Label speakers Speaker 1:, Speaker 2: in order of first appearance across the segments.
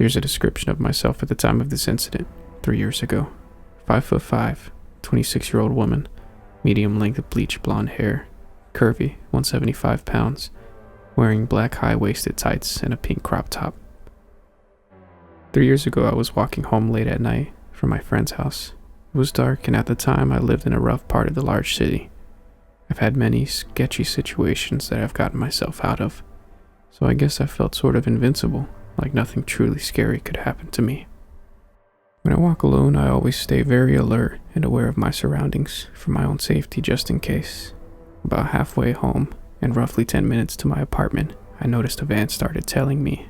Speaker 1: Here's a description of myself at the time of this incident, 3 years ago. 5'5", 26-year-old woman, medium length bleach blonde hair, curvy, 175 pounds, wearing black high-waisted tights and a pink crop top. 3 years ago, I was walking home late at night from my friend's house. It was dark, and at the time, I lived in a rough part of the large city. I've had many sketchy situations that I've gotten myself out of, so I guess I felt sort of invincible, like nothing truly scary could happen to me. When I walk alone, I always stay very alert and aware of my surroundings for my own safety just in case. About halfway home, and roughly 10 minutes to my apartment, I noticed a van started tailing me.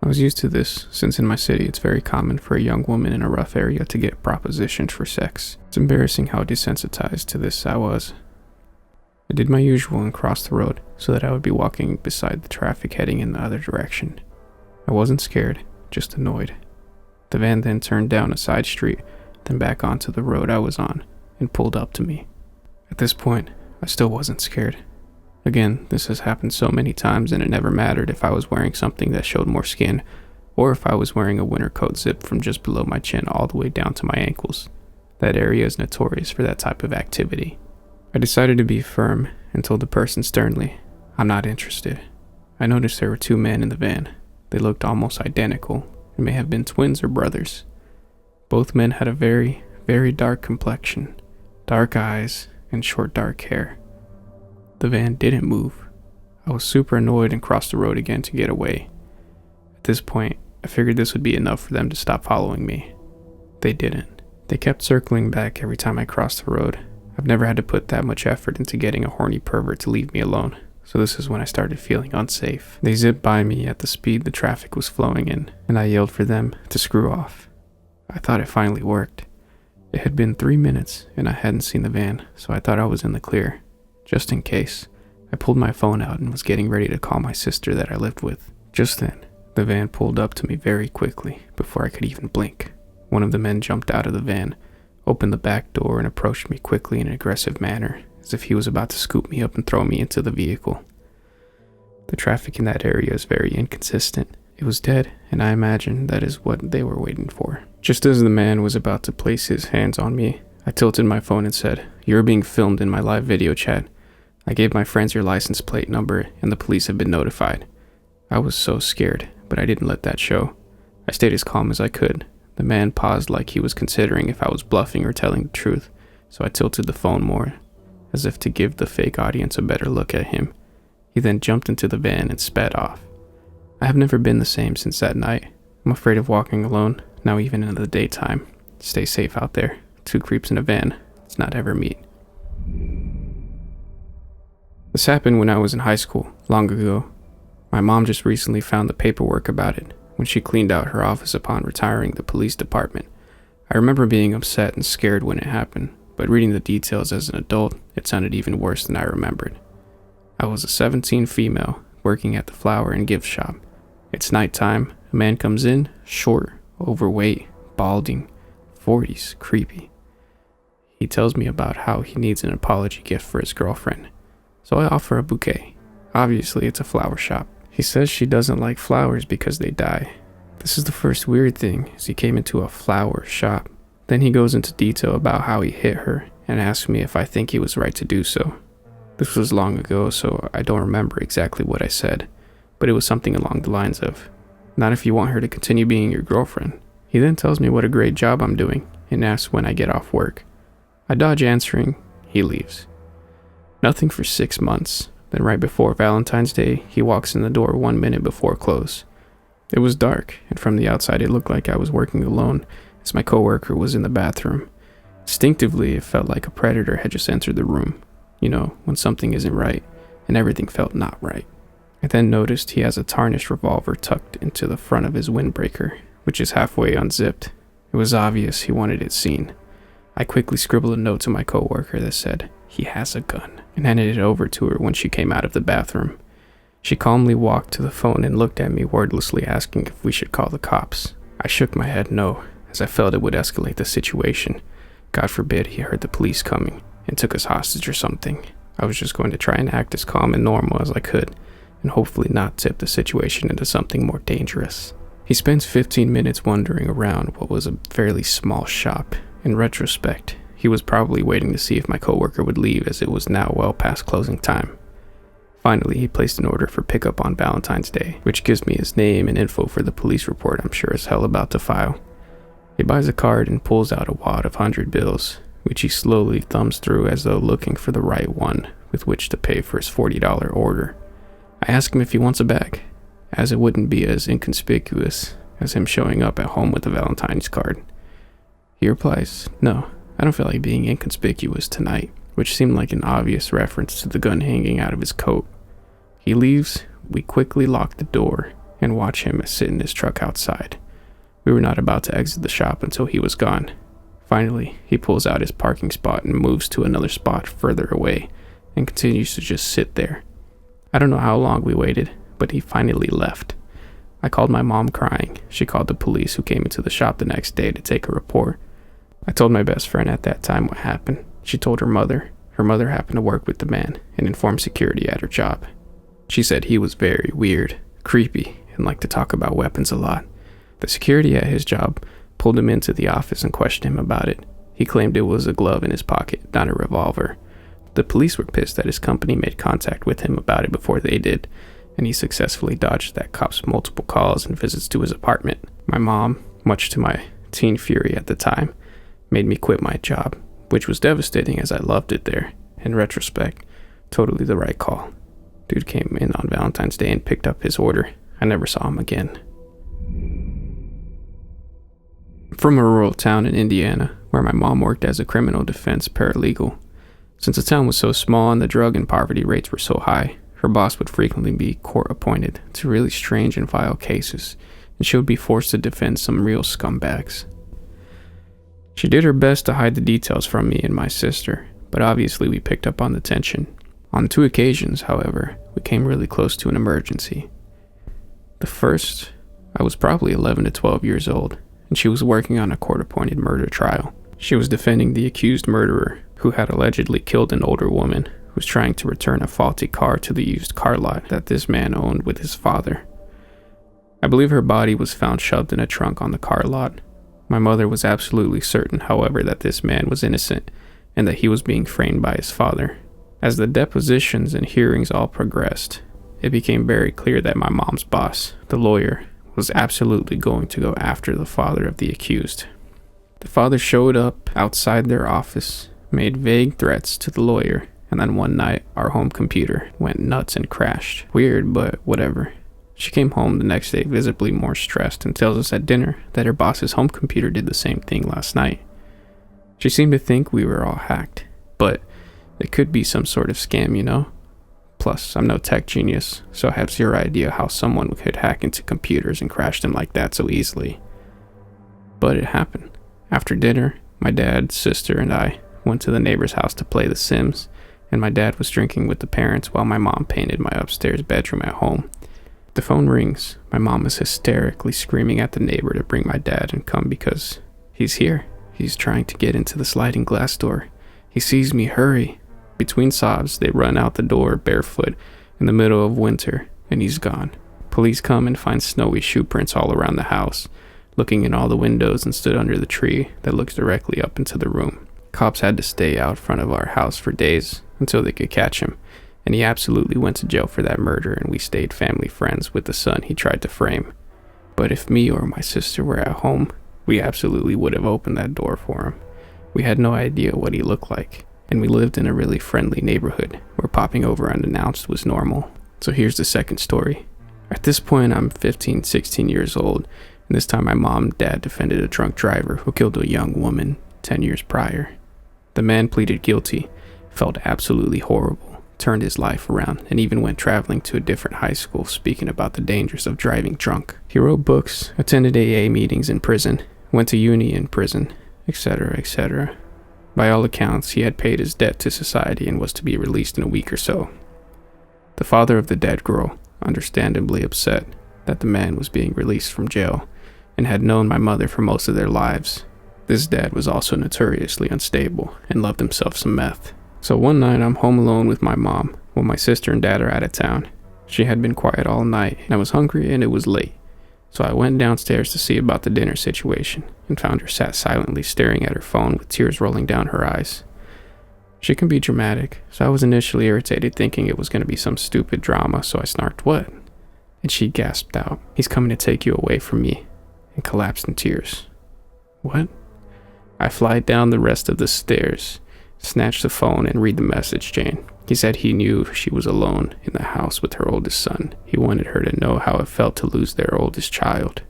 Speaker 1: I was used to this, since in my city it's very common for a young woman in a rough area to get propositioned for sex. It's embarrassing how desensitized to this I was. I did my usual and crossed the road so that I would be walking beside the traffic heading in the other direction. I wasn't scared, just annoyed. The van then turned down a side street, then back onto the road I was on, and pulled up to me. At this point, I still wasn't scared. Again, this has happened so many times, and it never mattered if I was wearing something that showed more skin, or if I was wearing a winter coat zipped from just below my chin all the way down to my ankles. That area is notorious for that type of activity. I decided to be firm and told the person sternly, "I'm not interested." I noticed there were 2 men in the van. They looked almost identical, and may have been twins or brothers. Both men had a very, very dark complexion, dark eyes, and short dark hair. The van didn't move. I was super annoyed and crossed the road again to get away. At this point, I figured this would be enough for them to stop following me. They didn't. They kept circling back every time I crossed the road. I've never had to put that much effort into getting a horny pervert to leave me alone, so this is when I started feeling unsafe. They zipped by me at the speed the traffic was flowing in, and I yelled for them to screw off. I thought it finally worked. It had been 3 minutes, and I hadn't seen the van, so I thought I was in the clear. Just in case, I pulled my phone out and was getting ready to call my sister that I lived with. Just then, the van pulled up to me very quickly, before I could even blink. One of the men jumped out of the van, opened the back door, and approached me quickly in an aggressive manner, as if he was about to scoop me up and throw me into the vehicle. The traffic in that area is very inconsistent. It was dead, and I imagine that is what they were waiting for. Just as the man was about to place his hands on me, I tilted my phone and said, "You're being filmed in my live video chat. I gave my friends your license plate number, and the police have been notified." I was so scared, but I didn't let that show. I stayed as calm as I could. The man paused like he was considering if I was bluffing or telling the truth, so I tilted the phone more, as if to give the fake audience a better look at him. He then jumped into the van and sped off. I have never been the same since that night. I'm afraid of walking alone, now even in the daytime. Stay safe out there. 2 creeps in a van. Let's not ever meet. This happened when I was in high school, long ago. My mom just recently found the paperwork about it when she cleaned out her office upon retiring the police department. I remember being upset and scared when it happened, but reading the details as an adult, it sounded even worse than I remembered. I was a 17 female working at the flower and gift shop. It's nighttime. A man comes in, short, overweight, balding, 40s, creepy. He tells me about how he needs an apology gift for his girlfriend. So I offer a bouquet. Obviously, it's a flower shop. He says she doesn't like flowers because they die. This is the first weird thing, as he came into a flower shop. Then he goes into detail about how he hit her and asks me if I think he was right to do so. This was long ago, so I don't remember exactly what I said, but it was something along the lines of, "Not if you want her to continue being your girlfriend." He then tells me what a great job I'm doing and asks when I get off work. I dodge answering. He leaves. Nothing for 6 months. Then right before Valentine's Day, he walks in the door 1 minute before close. It was dark, and from the outside it looked like I was working alone, as my coworker was in the bathroom. Instinctively, it felt like a predator had just entered the room. You know, when something isn't right, and everything felt not right. I then noticed he has a tarnished revolver tucked into the front of his windbreaker, which is halfway unzipped. It was obvious he wanted it seen. I quickly scribbled a note to my coworker that said, "He has a gun," and handed it over to her when she came out of the bathroom. She calmly walked to the phone and looked at me wordlessly, asking if we should call the cops. I shook my head no, as I felt it would escalate the situation. God forbid he heard the police coming and took us hostage or something. I was just going to try and act as calm and normal as I could, and hopefully not tip the situation into something more dangerous. He spends 15 minutes wandering around what was a fairly small shop. In retrospect, he was probably waiting to see if my coworker would leave, as it was now well past closing time. Finally, he placed an order for pickup on Valentine's Day, which gives me his name and info for the police report I'm sure as hell about to file. He buys a card and pulls out a wad of 100 bills, which he slowly thumbs through as though looking for the right one with which to pay for his $40 order. I ask him if he wants a bag, as it wouldn't be as inconspicuous as him showing up at home with a Valentine's card. He replies, "No, I don't feel like being inconspicuous tonight," which seemed like an obvious reference to the gun hanging out of his coat. He leaves, we quickly lock the door, and watch him sit in his truck outside. We were not about to exit the shop until he was gone. Finally, he pulls out his parking spot and moves to another spot further away, and continues to just sit there. I don't know how long we waited, but he finally left. I called my mom crying. She called the police, who came into the shop the next day to take a report. I told my best friend at that time what happened. She told her mother. Her mother happened to work with the man and informed security at her job. She said he was very weird, creepy, and liked to talk about weapons a lot. The security at his job pulled him into the office and questioned him about it. He claimed it was a glove in his pocket, not a revolver. The police were pissed that his company made contact with him about it before they did, and he successfully dodged that cop's multiple calls and visits to his apartment. My mom, much to my teen fury at the time, made me quit my job, which was devastating as I loved it there. In retrospect, totally the right call. Dude came in on Valentine's Day and picked up his order. I never saw him again. I'm from a rural town in Indiana, where my mom worked as a criminal defense paralegal. Since the town was so small and the drug and poverty rates were so high, her boss would frequently be court appointed to really strange and vile cases, and she would be forced to defend some real scumbags. She did her best to hide the details from me and my sister, but obviously we picked up on the tension. On 2 occasions, however, we came really close to an emergency. The first, I was probably 11 to 12 years old, and she was working on a court-appointed murder trial. She was defending the accused murderer, who had allegedly killed an older woman who was trying to return a faulty car to the used car lot that this man owned with his father. I believe her body was found shoved in a trunk on the car lot. My mother was absolutely certain, however, that this man was innocent and that he was being framed by his father. As the depositions and hearings all progressed, it became very clear that my mom's boss, the lawyer, was absolutely going to go after the father of the accused. The father showed up outside their office, made vague threats to the lawyer, and then one night our home computer went nuts and crashed. Weird, but whatever. She came home the next day visibly more stressed and tells us at dinner that her boss's home computer did the same thing last night. She seemed to think we were all hacked, but it could be some sort of scam, you know? Plus, I'm no tech genius, so I have zero idea how someone could hack into computers and crash them like that so easily. But it happened. After dinner, my dad, sister, and I went to the neighbor's house to play The Sims, and my dad was drinking with the parents while my mom painted my upstairs bedroom at home. The phone rings. My mom is hysterically screaming at the neighbor to bring my dad and come because he's here. He's trying to get into the sliding glass door. He sees me, hurry. Between sobs, they run out the door barefoot in the middle of winter, and he's gone. Police come and find snowy shoe prints all around the house, looking in all the windows and stood under the tree that looks directly up into the room. Cops had to stay out front of our house for days until they could catch him, and he absolutely went to jail for that murder, and we stayed family friends with the son he tried to frame. But if me or my sister were at home, we absolutely would have opened that door for him. We had no idea what he looked like, and we lived in a really friendly neighborhood where popping over unannounced was normal. So here's the second story. At this point, I'm 15, 16 years old, and this time my mom and dad defended a drunk driver who killed a young woman 10 years prior. The man pleaded guilty, felt absolutely horrible, turned his life around, and even went traveling to a different high school speaking about the dangers of driving drunk. He wrote books, attended AA meetings in prison, went to uni in prison, etc., etc. By all accounts, he had paid his debt to society and was to be released in a week or so. The father of the dead girl, understandably upset that the man was being released from jail, and had known my mother for most of their lives. This dad was also notoriously unstable and loved himself some meth. So one night I'm home alone with my mom while my sister and dad are out of town. She had been quiet all night, and I was hungry and it was late. So I went downstairs to see about the dinner situation and found her sat silently staring at her phone with tears rolling down her eyes. She can be dramatic, so I was initially irritated thinking it was going to be some stupid drama, so I snarked, "What?" And she gasped out, "He's coming to take you away from me," and collapsed in tears. What? I fly down the rest of the stairs, snatch the phone and read the message chain. He said he knew she was alone in the house with her oldest son. He wanted her to know how it felt to lose their oldest child.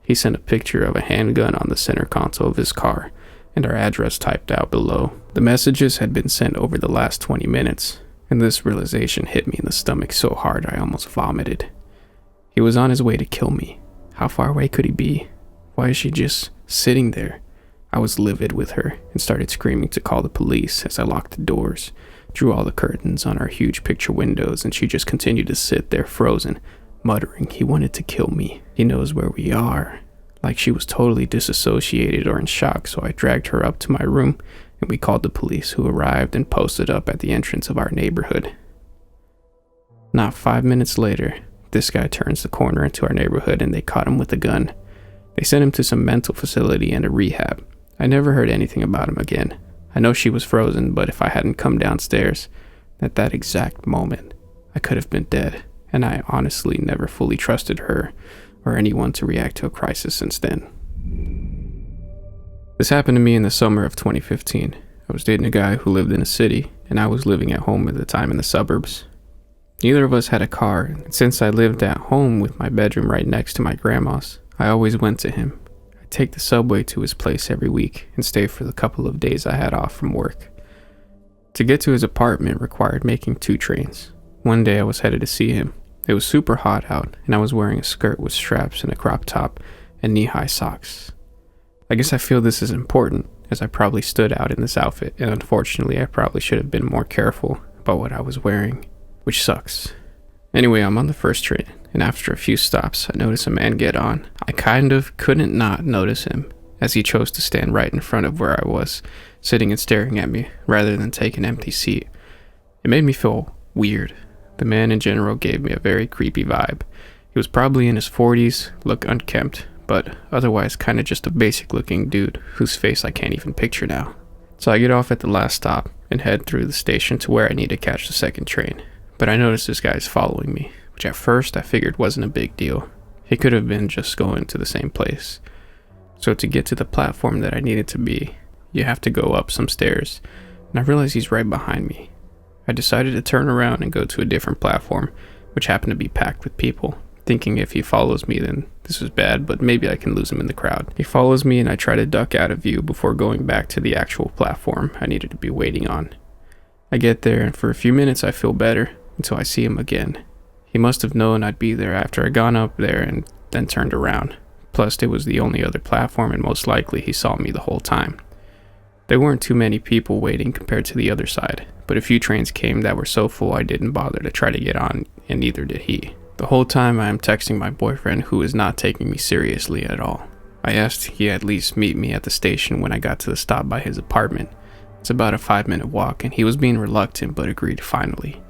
Speaker 1: He sent a picture of a handgun on the center console of his car and our address typed out below. The messages had been sent over the last 20 minutes, and this realization hit me in the stomach so hard I almost vomited. He was on his way to kill me. How far away could he be? Why is she just sitting there? I was livid with her and started screaming to call the police as I locked the doors, drew all the curtains on our huge picture windows, and she just continued to sit there frozen, muttering he wanted to kill me. He knows where we are. Like she was totally disassociated or in shock, so I dragged her up to my room and we called the police, who arrived and posted up at the entrance of our neighborhood. Not 5 minutes later, this guy turns the corner into our neighborhood and they caught him with a gun. They sent him to some mental facility and a rehab. I never heard anything about him again. I know she was frozen, but if I hadn't come downstairs at that exact moment, I could have been dead, and I honestly never fully trusted her or anyone to react to a crisis since then. This happened to me in the summer of 2015. I was dating a guy who lived in a city, and I was living at home at the time in the suburbs. Neither of us had a car, and since I lived at home with my bedroom right next to my grandma's, I always went to him. I'd take the subway to his place every week and stay for the couple of days I had off from work. To get to his apartment required making 2 trains. One day I was headed to see him. It was super hot out, and I was wearing a skirt with straps and a crop top and knee-high socks. I guess I feel this is important, as I probably stood out in this outfit, and unfortunately I probably should have been more careful about what I was wearing, which sucks. Anyway, I'm on the first train, and after a few stops, I notice a man get on. I kind of couldn't not notice him, as he chose to stand right in front of where I was, sitting and staring at me, rather than take an empty seat. It made me feel weird. The man in general gave me a very creepy vibe. He was probably in his 40s, looked unkempt, but otherwise kind of just a basic looking dude whose face I can't even picture now. So I get off at the last stop and head through the station to where I need to catch the second train. But I notice this guy is following me, which at first I figured wasn't a big deal. He could have been just going to the same place. So to get to the platform that I needed to be, you have to go up some stairs, and I realize he's right behind me. I decided to turn around and go to a different platform, which happened to be packed with people, thinking if he follows me then this is bad, but maybe I can lose him in the crowd. He follows me and I try to duck out of view before going back to the actual platform I needed to be waiting on. I get there and for a few minutes I feel better until I see him again. He must have known I'd be there after I'd gone up there and then turned around. Plus it was the only other platform and most likely he saw me the whole time. There weren't too many people waiting compared to the other side, but a few trains came that were so full I didn't bother to try to get on, and neither did he. The whole time I am texting my boyfriend, who is not taking me seriously at all. I asked he at least meet me at the station when I got to the stop by his apartment. It's about a 5-minute walk, and he was being reluctant but agreed finally.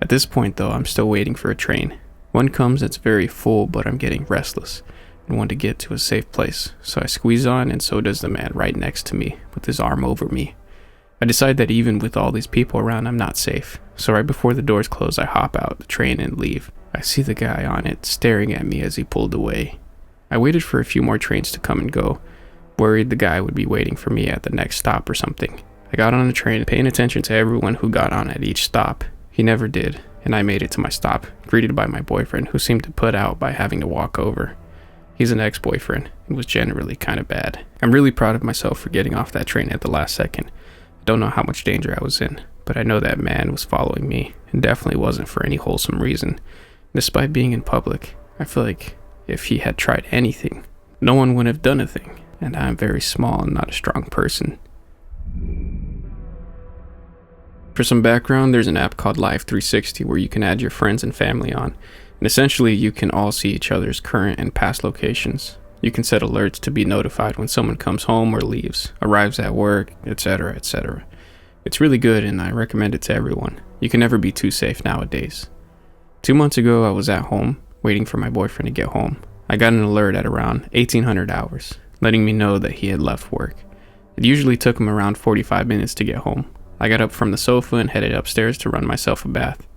Speaker 1: At this point though, I'm still waiting for a train. One comes that's very full, but I'm getting restless and want to get to a safe place, so I squeeze on, and so does the man right next to me with his arm over me. I decide that even with all these people around, I'm not safe, so right before the doors close I hop out the train and leave. I see the guy on it staring at me as he pulled away. I waited for a few more trains to come and go, worried the guy would be waiting for me at the next stop or something. I got on the train, paying attention to everyone who got on at each stop. He never did, and I made it to my stop, greeted by my boyfriend, who seemed to put out by having to walk over. He's an ex-boyfriend and was generally kind of bad. I'm really proud of myself for getting off that train at the last second. I don't know how much danger I was in, but I know that man was following me and definitely wasn't for any wholesome reason. Despite being in public, I feel like if he had tried anything, no one would have done a thing, and I'm very small and not a strong person. For some background, there's an app called Live 360 where you can add your friends and family on. And essentially, you can all see each other's current and past locations. You can set alerts to be notified when someone comes home or leaves, arrives at work, etc., etc. It's really good and I recommend it to everyone. You can never be too safe nowadays. 2 months ago, I was at home, waiting for my boyfriend to get home. I got an alert at around 1800 hours, letting me know that he had left work. It usually took him around 45 minutes to get home. I got up from the sofa and headed upstairs to run myself a bath.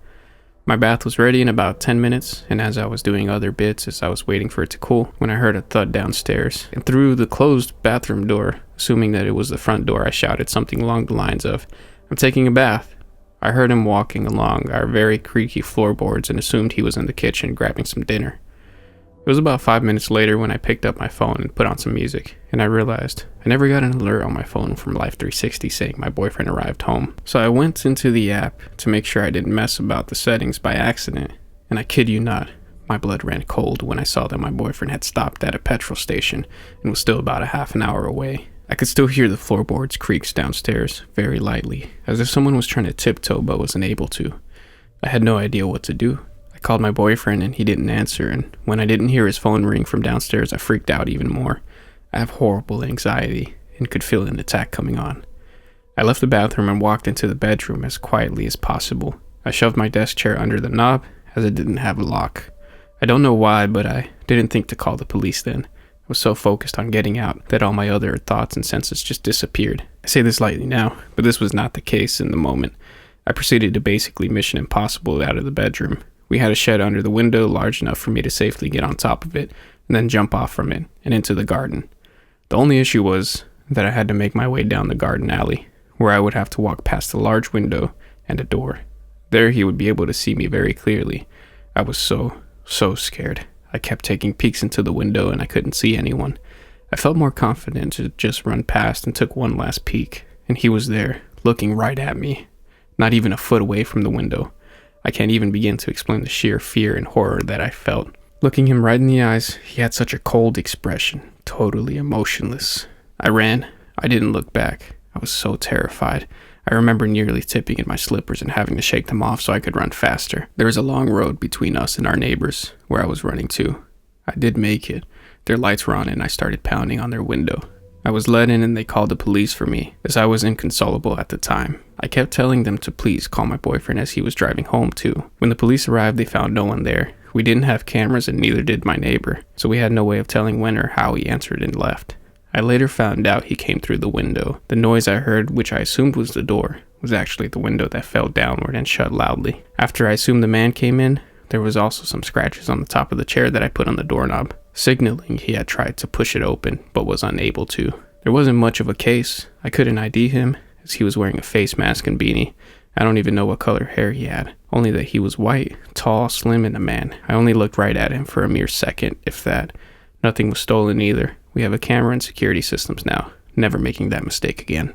Speaker 1: My bath was ready in about 10 minutes, and as I was doing other bits as I was waiting for it to cool, when I heard a thud downstairs, and through the closed bathroom door, assuming that it was the front door, I shouted something along the lines of, "I'm taking a bath." I heard him walking along our very creaky floorboards and assumed he was in the kitchen grabbing some dinner. It was about 5 minutes later when I picked up my phone and put on some music, and I realized I never got an alert on my phone from Life 360 saying my boyfriend arrived home. So I went into the app to make sure I didn't mess about the settings by accident, and I kid you not, my blood ran cold when I saw that my boyfriend had stopped at a petrol station and was still about a half an hour away. I could still hear the floorboards creaks downstairs, very lightly, as if someone was trying to tiptoe but wasn't able to. I had no idea what to do. I called my boyfriend and he didn't answer, and when I didn't hear his phone ring from downstairs, I freaked out even more. I have horrible anxiety and could feel an attack coming on. I left the bathroom and walked into the bedroom as quietly as possible. I shoved my desk chair under the knob as it didn't have a lock. I don't know why, but I didn't think to call the police then. I was so focused on getting out that all my other thoughts and senses just disappeared. I say this lightly now, but this was not the case in the moment. I proceeded to basically Mission Impossible out of the bedroom. We had a shed under the window large enough for me to safely get on top of it and then jump off from it and into the garden. The only issue was that I had to make my way down the garden alley, where I would have to walk past a large window and a door. There he would be able to see me very clearly. I was so scared. I kept taking peeks into the window and I couldn't see anyone. I felt more confident to just run past and took one last peek, and he was there, looking right at me, not even a foot away from the window. I can't even begin to explain the sheer fear and horror that I felt. Looking him right in the eyes, he had such a cold expression, totally emotionless. I ran. I didn't look back. I was so terrified. I remember nearly tipping in my slippers and having to shake them off so I could run faster. There was a long road between us and our neighbors, where I was running to. I did make it. Their lights were on and I started pounding on their window. I was let in and they called the police for me, as I was inconsolable at the time. I kept telling them to please call my boyfriend as he was driving home too. When the police arrived, they found no one there. We didn't have cameras and neither did my neighbor, so we had no way of telling when or how he answered and left. I later found out he came through the window. The noise I heard, which I assumed was the door, was actually the window that fell downward and shut loudly. After I assumed the man came in, there was also some scratches on the top of the chair that I put on the doorknob, signaling he had tried to push it open but was unable to. There wasn't much of a case. I couldn't ID him as he was wearing a face mask and beanie. I don't even know what color hair he had, only that he was white, tall, slim, and a man. I only looked right at him for a mere second, if that. Nothing was stolen either. We have a camera and security systems now, never making that mistake again.